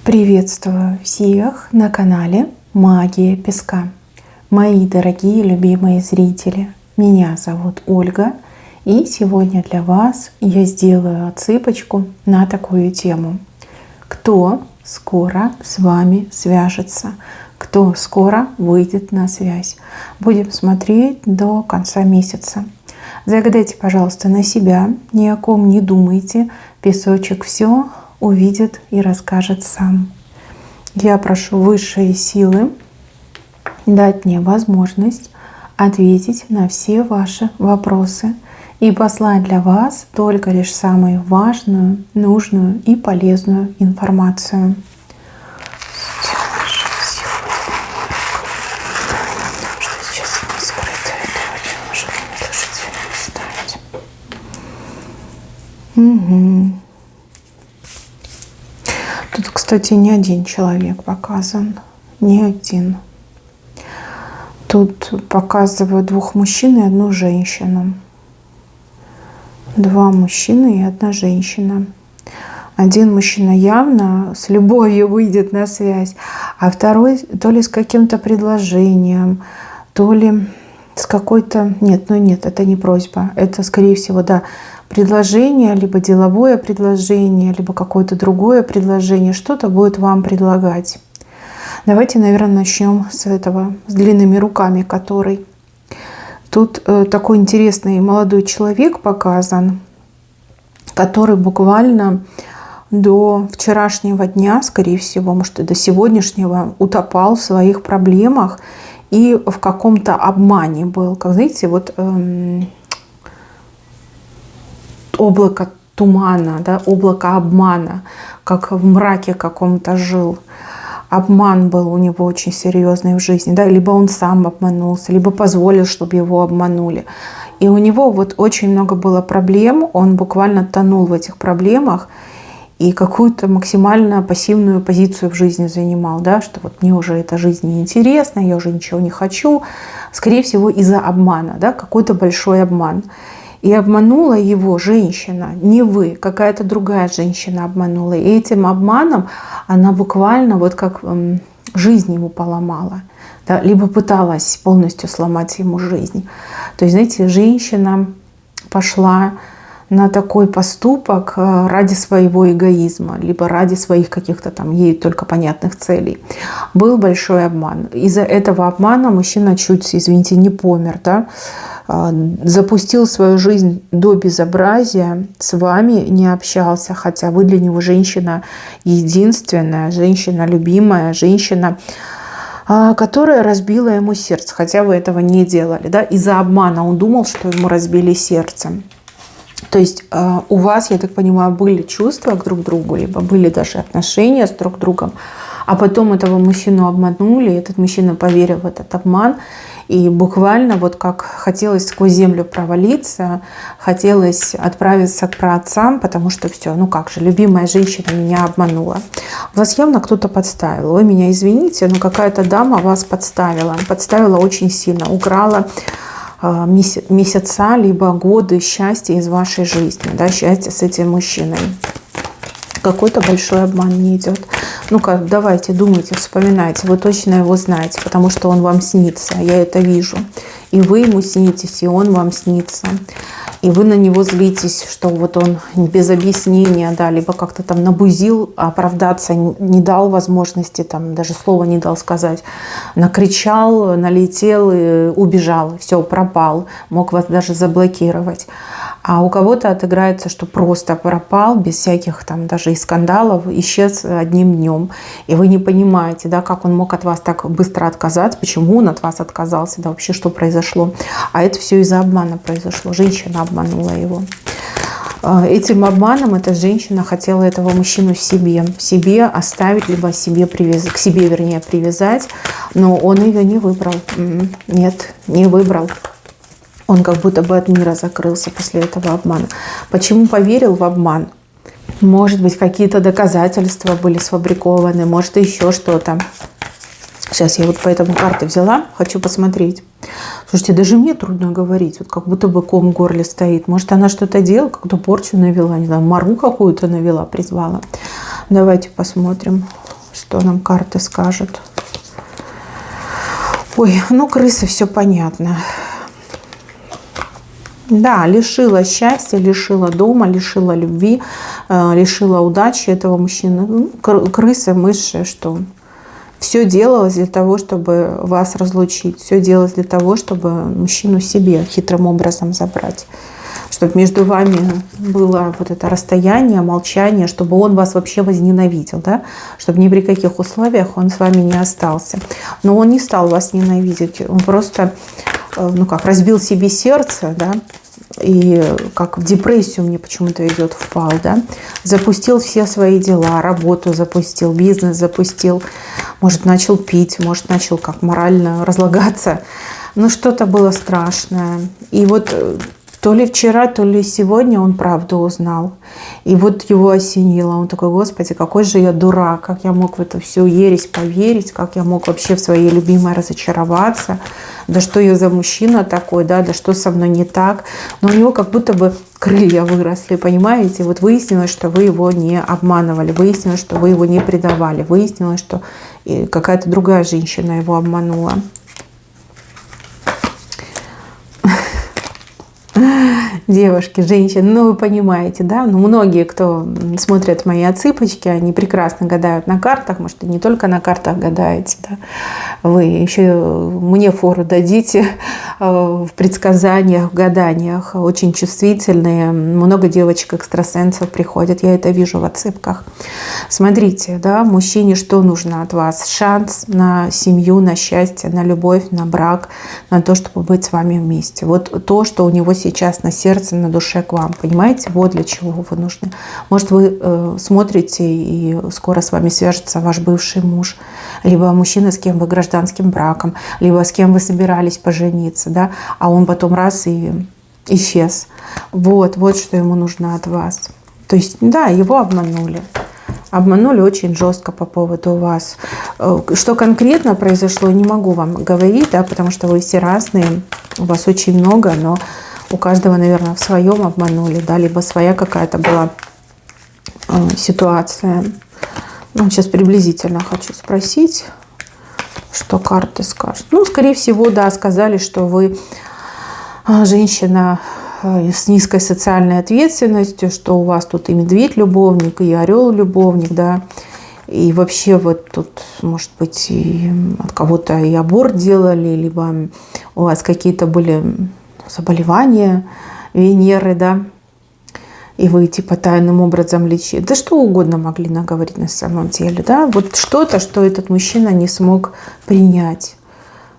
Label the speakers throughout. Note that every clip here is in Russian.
Speaker 1: Приветствую всех на канале Магия Песка. Мои дорогие любимые зрители, меня зовут Ольга, и сегодня для вас я сделаю отсыпочку на такую тему. Кто скоро с вами свяжется? Кто скоро выйдет на связь? Будем смотреть до конца месяца. Загадайте, пожалуйста, на себя, ни о ком не думайте. Песочек все увидит и расскажет сам. Я прошу высшие силы дать мне возможность ответить на все ваши вопросы и послать для вас только лишь самую важную, нужную и полезную информацию. Угу. Тут, кстати, не один человек показан. Не один. Тут показывают двух мужчин и одну женщину. Два мужчины и одна женщина. Один мужчина явно с любовью выйдет на связь, а второй то ли с каким-то предложением, то ли с какой-то... Нет, это не просьба. Это, скорее всего, да, предложение, либо деловое предложение, либо какое-то другое предложение. Что-то будет вам предлагать. Давайте, наверное, начнем с этого, с длинными руками, который... Тут такой интересный молодой человек показан, который буквально до вчерашнего дня, скорее всего, может, и до сегодняшнего, утопал в своих проблемах и в каком-то обмане был. Как знаете, вот облако тумана, да, облако обмана, как в мраке каком-то жил. Обман был у него очень серьезный в жизни, да, либо он сам обманулся, либо позволил, чтобы его обманули. И у него вот очень много было проблем, он буквально тонул в этих проблемах и какую-то максимально пассивную позицию в жизни занимал, да, что вот мне уже эта жизнь не интересна, я уже ничего не хочу, скорее всего из-за обмана, да, какой-то большой обман. И обманула его женщина, не вы, какая-то другая женщина обманула. И этим обманом она буквально вот как жизнь ему поломала. Да, либо пыталась полностью сломать ему жизнь. То есть, знаете, женщина пошла на такой поступок ради своего эгоизма, либо ради своих каких-то там ей только понятных целей. Был большой обман. Из-за этого обмана мужчина чуть, извините, не помер, да? Запустил свою жизнь до безобразия, с вами не общался, хотя вы для него женщина единственная, женщина любимая, женщина, которая разбила ему сердце, хотя вы этого не делали. Да? Из-за обмана он думал, что ему разбили сердце. То есть у вас, я так понимаю, были чувства к друг другу, либо были даже отношения с друг другом, а потом этого мужчину обманули, этот мужчина поверил в этот обман, и буквально вот как хотелось сквозь землю провалиться, хотелось отправиться к праотцам, потому что все, ну как же, любимая женщина меня обманула. Вас явно кто-то подставил. Вы меня извините, но какая-то дама вас подставила. Подставила очень сильно, украла месяца, либо годы счастья из вашей жизни, да, счастья с этим мужчиной. Какой-то большой обман не идет. Ну-ка, давайте, думайте, вспоминайте. Вы точно его знаете, потому что он вам снится. Я это вижу. И вы ему снитесь, и он вам снится. И вы на него злитесь, что вот он без объяснения, да, либо как-то там набузил, оправдаться не дал возможности, там даже слова не дал сказать. Накричал, налетел и убежал. Все, пропал. Мог вас даже заблокировать. А у кого-то отыграется, что просто пропал, без всяких там даже и скандалов, исчез одним днем. И вы не понимаете, да, как он мог от вас так быстро отказаться, почему он от вас отказался, да, вообще что произошло. А это все из-за обмана произошло. Женщина обманула его. Этим обманом эта женщина хотела этого мужчину себе оставить, либо себе привязать, к себе, вернее, привязать, но он ее не выбрал. Нет, не выбрал. Он как будто бы от мира закрылся после этого обмана. Почему поверил в обман? Может быть, какие-то доказательства были сфабрикованы, может, еще что-то. Сейчас я вот поэтому карты взяла, хочу посмотреть. Слушайте, даже мне трудно говорить, вот как будто бы ком в горле стоит. Может, она что-то делала, как-то порчу навела, не знаю, мару какую-то навела, призвала. Давайте посмотрим. Что нам карты скажут? Ой, ну крысы, все понятно. Да, лишила счастья, лишила дома, лишила любви, лишила удачи этого мужчины. Ну, крысы, мыши, что? Все делалось для того, чтобы вас разлучить. Все делалось для того, чтобы мужчину себе хитрым образом забрать. Чтобы между вами было вот это расстояние, молчание, чтобы он вас вообще возненавидел, да? Чтобы ни при каких условиях он с вами не остался. Но он не стал вас ненавидеть, он просто, ну как, разбил себе сердце, да? И как в депрессию мне почему-то идет, впал, да? Запустил все свои дела, работу запустил, бизнес запустил, может, начал пить, может, начал как морально разлагаться. Но что-то было страшное. И вот то ли вчера, то ли сегодня он правду узнал. И вот его осенило. Он такой: Господи, какой же я дурак, как я мог в эту всю ересь поверить, как я мог вообще в своей любимой разочароваться. Да что я за мужчина такой, да что со мной не так. Но у него как будто бы крылья выросли, понимаете? Вот выяснилось, что вы его не обманывали, выяснилось, что вы его не предавали, выяснилось, что какая-то другая женщина его обманула. Девушки, женщины, ну вы понимаете, да? Ну, многие, кто смотрят мои отсыпочки, они прекрасно гадают на картах, может, и не только на картах гадаете, да? Вы еще мне фору дадите в предсказаниях, в гаданиях, очень чувствительные. Много девочек-экстрасенсов приходят, я это вижу в отсыпках. Смотрите, да, мужчине что нужно от вас? Шанс на семью, на счастье, на любовь, на брак, на то, чтобы быть с вами вместе. Вот то, что у него сейчас на сердце, на душе к вам, понимаете? Вот для чего вы нужны. Может, вы смотрите, и скоро с вами свяжется ваш бывший муж, либо мужчина, с кем вы гражданским браком, либо с кем вы собирались пожениться, да, а он потом раз и исчез. Вот что ему нужно от вас. То есть, да, его обманули. Обманули очень жестко по поводу вас. Что конкретно произошло, не могу вам говорить, да, потому что вы все разные, у вас очень много, но у каждого, наверное, в своем обманули, да, либо своя какая-то была ситуация. Ну, сейчас приблизительно хочу спросить, что карты скажут. Ну, скорее всего, да, сказали, что вы женщина с низкой социальной ответственностью, что у вас тут и медведь-любовник, и орел-любовник, да, и вообще вот тут, может быть, и от кого-то и аборт делали, либо у вас какие-то были заболевания Венеры, да, и вы типа тайным образом лечили. Да что угодно могли наговорить на самом деле, да, вот что-то, что этот мужчина не смог принять.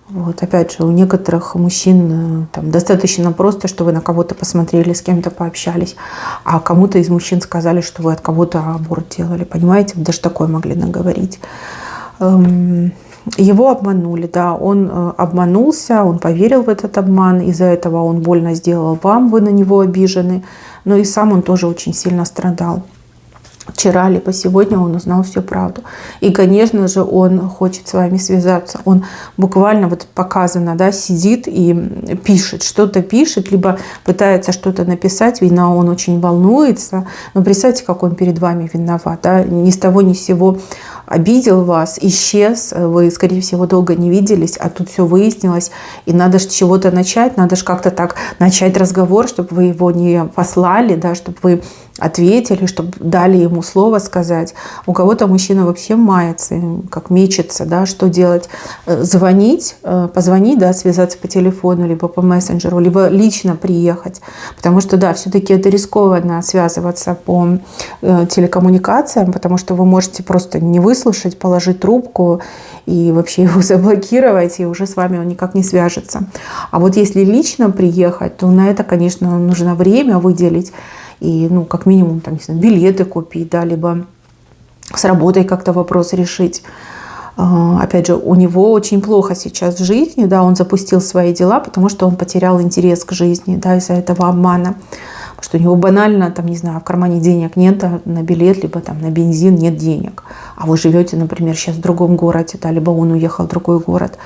Speaker 1: Вот, опять же, у некоторых мужчин там достаточно просто, что вы на кого-то посмотрели, с кем-то пообщались, а кому-то из мужчин сказали, что вы от кого-то аборт делали, понимаете, даже такое могли наговорить. Его обманули, да, он обманулся, он поверил в этот обман, из-за этого он больно сделал вам, вы на него обижены, но и сам он тоже очень сильно страдал. Вчера либо сегодня он узнал всю правду. И, конечно же, он хочет с вами связаться. Он буквально, вот показано, да, сидит и пишет, что-то пишет, либо пытается что-то написать. Видно, он очень волнуется. Но представьте, как он перед вами виноват. Да? Ни с того ни с сего обидел вас, исчез. Вы, скорее всего, долго не виделись, а тут все выяснилось. И надо же с чего-то начать. Надо же как-то так начать разговор, чтобы вы его не послали, да, чтобы вы ответили, чтобы дали ему слово сказать. У кого-то мужчина вообще мается, как мечется, да, что делать? Звонить, позвонить, да, связаться по телефону, либо по мессенджеру, либо лично приехать. Потому что, да, все-таки это рискованно связываться по телекоммуникациям, потому что вы можете просто не выслушать, положить трубку и вообще его заблокировать, и уже с вами он никак не свяжется. А вот если лично приехать, то на это, конечно, нужно время выделить. И, ну, как минимум, там, не знаю, билеты купить, да, либо с работой как-то вопрос решить. Опять же, у него очень плохо сейчас в жизни, да, он запустил свои дела, потому что он потерял интерес к жизни, да, из-за этого обмана. Потому что у него банально, там, не знаю, в кармане денег нет, а на билет, либо там на бензин нет денег. А вы живете, например, сейчас в другом городе, да, либо он уехал в другой город.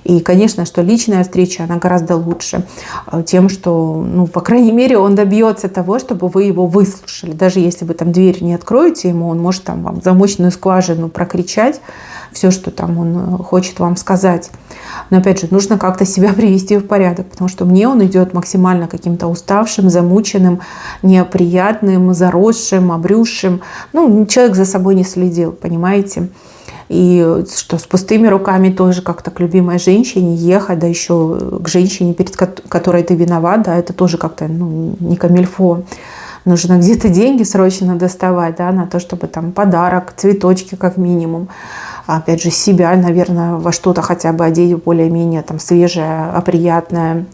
Speaker 1: И, конечно, что личная встреча, она гораздо лучше тем, что, ну, по крайней мере, он добьется того, чтобы вы его выслушали. Даже если вы там дверь не откроете ему, он может там вам в замочную скважину прокричать все, что там он хочет вам сказать. Но, опять же, нужно как-то себя привести в порядок, потому что мне он идет максимально каким-то уставшим, замученным, неприятным, заросшим, обрюзшим. Ну, человек за собой не следил, понимаете? И что с пустыми руками тоже как-то к любимой женщине ехать, да еще к женщине, перед которой ты виноват, да, это тоже как-то, ну, не камильфо. Нужно где-то деньги срочно доставать, да, на то, чтобы там подарок, цветочки как минимум. Опять же, себя, наверное, во что-то хотя бы одеть более-менее там свежее, приятное.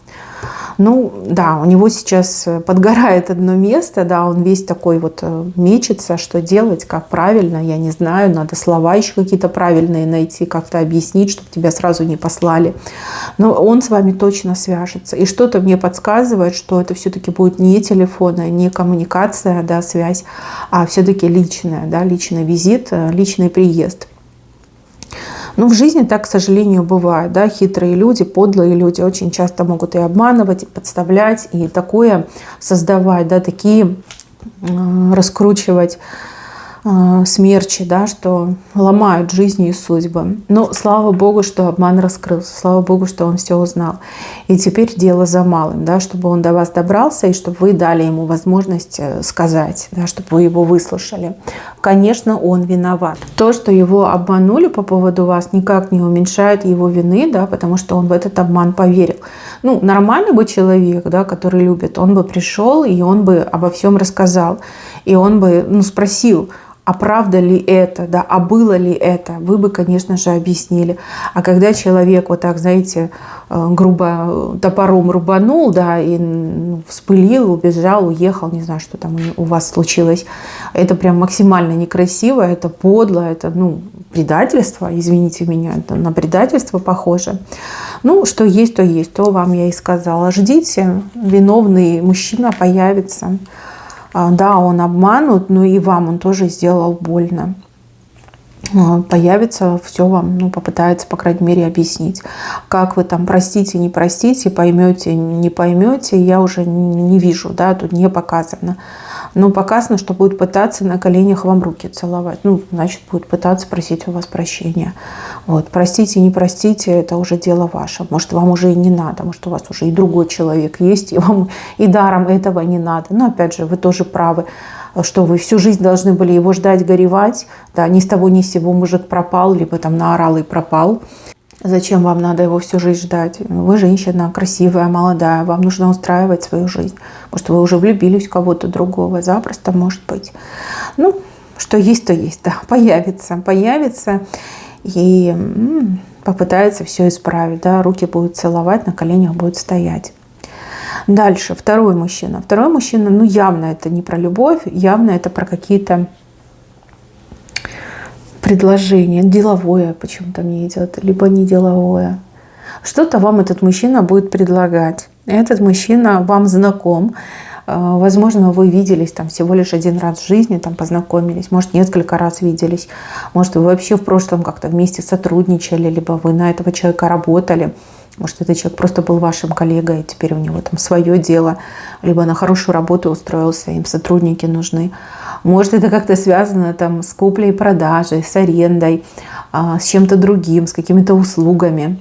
Speaker 1: Ну, да, у него сейчас подгорает одно место, да, он весь такой вот мечется, что делать, как правильно, я не знаю, надо слова еще какие-то правильные найти, как-то объяснить, чтобы тебя сразу не послали. Но он с вами точно свяжется. И что-то мне подсказывает, что это все-таки будет не телефонная, не коммуникация, да, связь, а все-таки личная, да, личный визит, личный приезд. Но в жизни так, к сожалению, бывает. Да? Хитрые люди, подлые люди очень часто могут и обманывать, и подставлять, и такое создавать, да, такие раскручивать смерчи, да, что ломают жизни и судьбы. Но слава Богу, что обман раскрылся, слава Богу, что он все узнал. И теперь дело за малым, да, чтобы он до вас добрался, и чтобы вы дали ему возможность сказать, да, чтобы вы его выслушали. Конечно, он виноват. То, что его обманули по поводу вас, никак не уменьшает его вины, да, потому что он в этот обман поверил. Ну, нормальный бы человек, да, который любит, он бы пришел, и он бы обо всем рассказал. И он бы, ну, спросил, а правда ли это, да, а было ли это, вы бы, конечно же, объяснили. А когда человек вот так, знаете, грубо топором рубанул, да, и вспылил, убежал, уехал, не знаю, что там у вас случилось, это прям максимально некрасиво, это подло, это, ну, предательство, извините меня, это на предательство похоже. Ну, что есть, то вам я и сказала. Ждите, виновный мужчина появится. Да, он обманут, но и вам он тоже сделал больно. Появится, все вам, ну, попытается, по крайней мере, объяснить. Как вы там простите, не простите, поймете, не поймете, я уже не вижу, да, тут не показано. Но показано, что будет пытаться на коленях вам руки целовать. Ну, значит, будет пытаться просить у вас прощения. Вот. Простите, не простите, это уже дело ваше. Может, вам уже и не надо. Может, у вас уже и другой человек есть, и вам и даром этого не надо. Но, опять же, вы тоже правы, что вы всю жизнь должны были его ждать, горевать. Да, ни с того ни с сего мужик пропал, либо там наорал и пропал. Зачем вам надо его всю жизнь ждать? Вы женщина красивая, молодая, вам нужно устраивать свою жизнь. Может, вы уже влюбились в кого-то другого, запросто может быть. Ну, что есть, то есть, да, появится и попытается все исправить, да, руки будут целовать, на коленях будет стоять. Дальше, второй мужчина. Второй мужчина, ну, явно это не про любовь, явно это про какие-то предложение, деловое почему-то мне идет, либо не деловое. Что-то вам этот мужчина будет предлагать. Этот мужчина вам знаком. Возможно, вы виделись там всего лишь один раз в жизни, там познакомились, может, несколько раз виделись. Может, вы вообще в прошлом как-то вместе сотрудничали, либо вы на этого человека работали. Может, этот человек просто был вашим коллегой, и теперь у него там свое дело, либо на хорошую работу устроился, им сотрудники нужны. Может, это как-то связано там с куплей и продажей, с арендой, с чем-то другим, с какими-то услугами.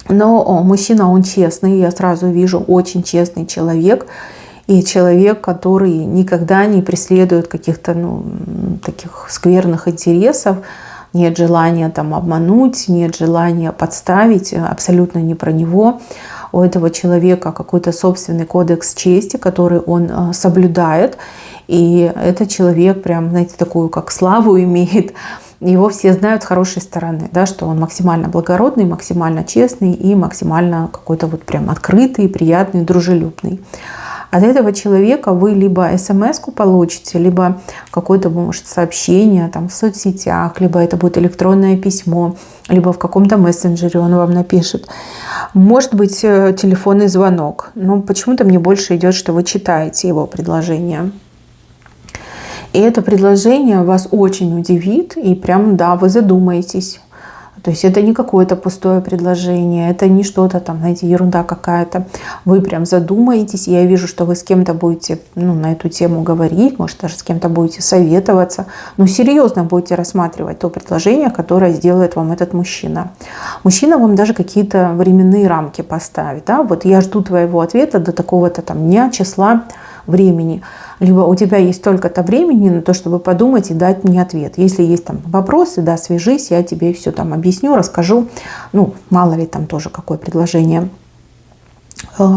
Speaker 1: Но мужчина, он честный, я сразу вижу, очень честный человек. И человек, который никогда не преследует каких-то, ну, таких скверных интересов. Нет желания там обмануть, нет желания подставить, абсолютно не про него. У этого человека какой-то собственный кодекс чести, который он соблюдает. И этот человек прям, знаете, такую как славу имеет. Его все знают с хорошей стороны, да, что он максимально благородный, максимально честный и максимально какой-то вот прям открытый, приятный, дружелюбный. От этого человека вы либо смс-ку получите, либо какое-то, может, сообщение там в соцсетях, либо это будет электронное письмо, либо в каком-то мессенджере он вам напишет. Может быть, телефонный звонок. Но почему-то мне больше идет, что вы читаете его предложение. И это предложение вас очень удивит, и прям, да, вы задумаетесь. То есть это не какое-то пустое предложение, это не что-то там, знаете, ерунда какая-то. Вы прям задумаетесь, я вижу, что вы с кем-то будете на эту тему говорить, может, даже с кем-то будете советоваться, но серьезно будете рассматривать то предложение, которое сделает вам этот мужчина. Мужчина вам даже какие-то временные рамки поставит. Да? Вот я жду твоего ответа до такого-то там дня, числа, времени. Либо у тебя есть столько-то времени на то, чтобы подумать и дать мне ответ. Если есть там вопросы, да, свяжись, я тебе все там объясню, расскажу. Ну, мало ли там тоже какое предложение.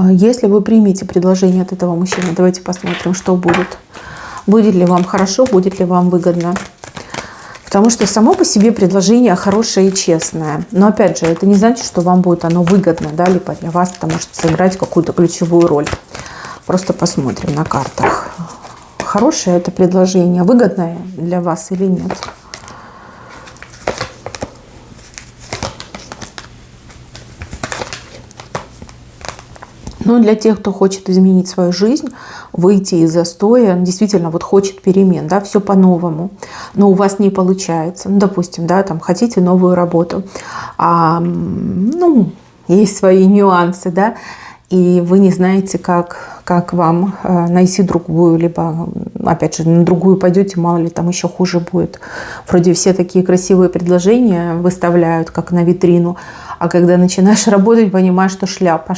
Speaker 1: Если вы примете предложение от этого мужчины, давайте посмотрим, что будет. Будет ли вам хорошо, будет ли вам выгодно. Потому что само по себе предложение хорошее и честное. Но опять же, это не значит, что вам будет оно выгодно, да, либо для вас это может сыграть какую-то ключевую роль. Просто посмотрим на картах. Хорошее это предложение, выгодное для вас или нет. Но для тех, кто хочет изменить свою жизнь, выйти из застоя, действительно вот хочет перемен, да, все по-новому, но у вас не получается. Ну, допустим, да, там хотите новую работу, есть свои нюансы, да, и вы не знаете, как вам найти другую, либо, опять же, на другую пойдете, мало ли там еще хуже будет. Вроде все такие красивые предложения выставляют, как на витрину, а когда начинаешь работать, понимаешь, что шляпа,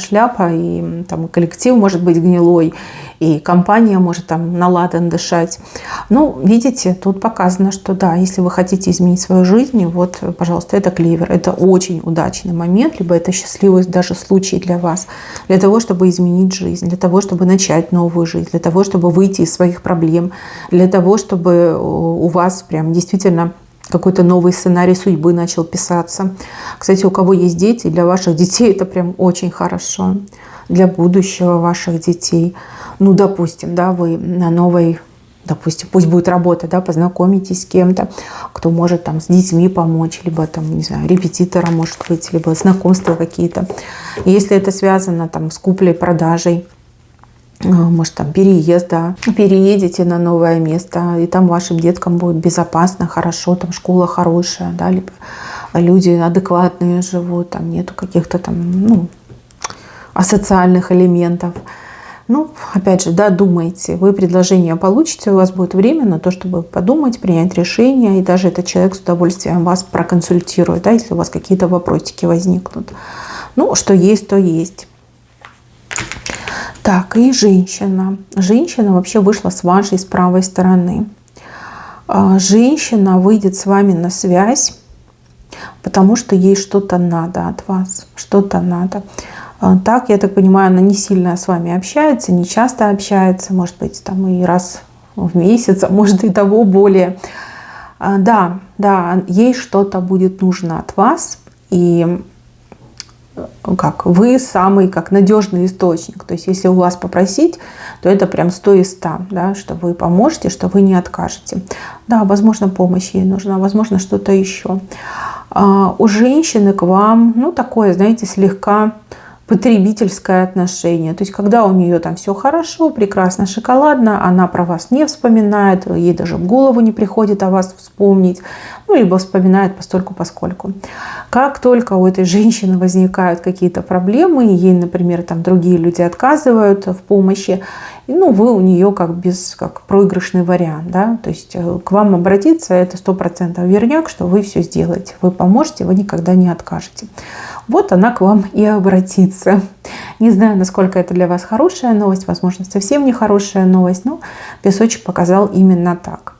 Speaker 1: и там коллектив может быть гнилой, и компания может там на ладан дышать. Ну, видите, тут показано, что да, если вы хотите изменить свою жизнь, вот, пожалуйста, это клевер, это очень удачный момент, либо это счастливый даже случай для вас, для того, чтобы изменить жизнь, для того, чтобы начать новую жизнь, для того, чтобы выйти из своих проблем, для того, чтобы у вас прям действительно какой-то новый сценарий судьбы начал писаться. Кстати, у кого есть дети, для ваших детей это прям очень хорошо. Для будущего ваших детей. Ну, допустим, да, вы на новой, допустим, пусть будет работа, да, познакомитесь с кем-то, кто может там с детьми помочь, либо там, не знаю, репетитором может быть, либо знакомства какие-то. Если это связано там с куплей-продажей, может, там переезд, да, переедете на новое место, и там вашим деткам будет безопасно, хорошо, там школа хорошая, да, либо люди адекватные живут, там нету каких-то там, асоциальных элементов. Ну, опять же, да, думайте, вы предложение получите, у вас будет время на то, чтобы подумать, принять решение, и даже этот человек с удовольствием вас проконсультирует, да, если у вас какие-то вопросики возникнут. Ну, что есть, то есть. Так, и женщина. Женщина вообще вышла с вашей, с правой стороны. Женщина выйдет с вами на связь, потому что ей что-то надо от вас, что-то надо. Так, я так понимаю, она не сильно с вами общается, не часто общается, может быть, там и раз в месяц, а может и того более. Да, ей что-то будет нужно от вас, и как вы самый надежный источник. То есть, если у вас попросить, то это прям 100 из 100, да, что вы поможете, что вы не откажете. Да, возможно, помощь ей нужна, возможно, что-то еще. У женщины к вам, такое, знаете, слегка потребительское отношение. То есть, когда у нее там все хорошо, прекрасно, шоколадно, она про вас не вспоминает, ей даже в голову не приходит о вас вспомнить, либо вспоминает постольку-поскольку. Как только у этой женщины возникают какие-то проблемы, ей, например, там другие люди отказывают в помощи, вы у нее как проигрышный вариант, да, то есть к вам обратиться, это 100% верняк, что вы все сделаете, вы поможете, вы никогда не откажете. Вот она к вам и обратится. Не знаю, насколько это для вас хорошая новость, возможно, совсем не хорошая новость, но песочек показал именно так.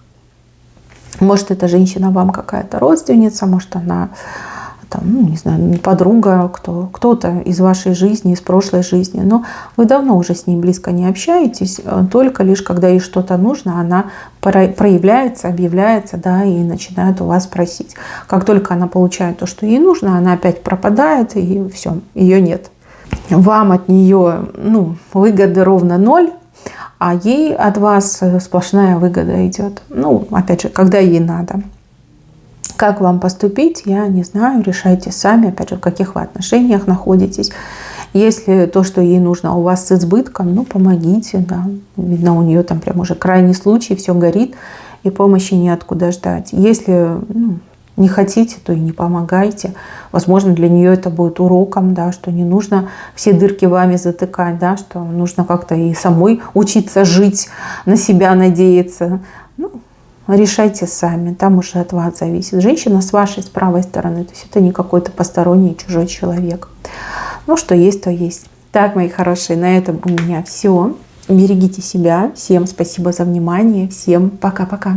Speaker 1: Может, эта женщина вам какая-то родственница, может, она там, не знаю, подруга, кто-то из вашей жизни, из прошлой жизни, но вы давно уже с ней близко не общаетесь, только лишь когда ей что-то нужно, она проявляется, объявляется, да, и начинает у вас просить. Как только она получает то, что ей нужно, она опять пропадает, и все, ее нет. Вам от нее, выгоды ровно 0, а ей от вас сплошная выгода идет. Опять же, когда ей надо. Как вам поступить, я не знаю, решайте сами, опять же, в каких вы отношениях находитесь. Если то, что ей нужно, у вас с избытком, помогите, да. Видно, у нее там прям уже крайний случай, все горит, и помощи неоткуда ждать. Если Не хотите, то и не помогайте. Возможно, для нее это будет уроком, да, что не нужно все дырки вами затыкать, да, что нужно как-то и самой учиться жить, на себя надеяться. Ну, решайте сами, там уже от вас зависит. Женщина с вашей, с правой стороны, то есть это не какой-то посторонний чужой человек. Ну, что есть, то есть. Так, мои хорошие, на этом у меня все. Берегите себя. Всем спасибо за внимание. Всем пока-пока.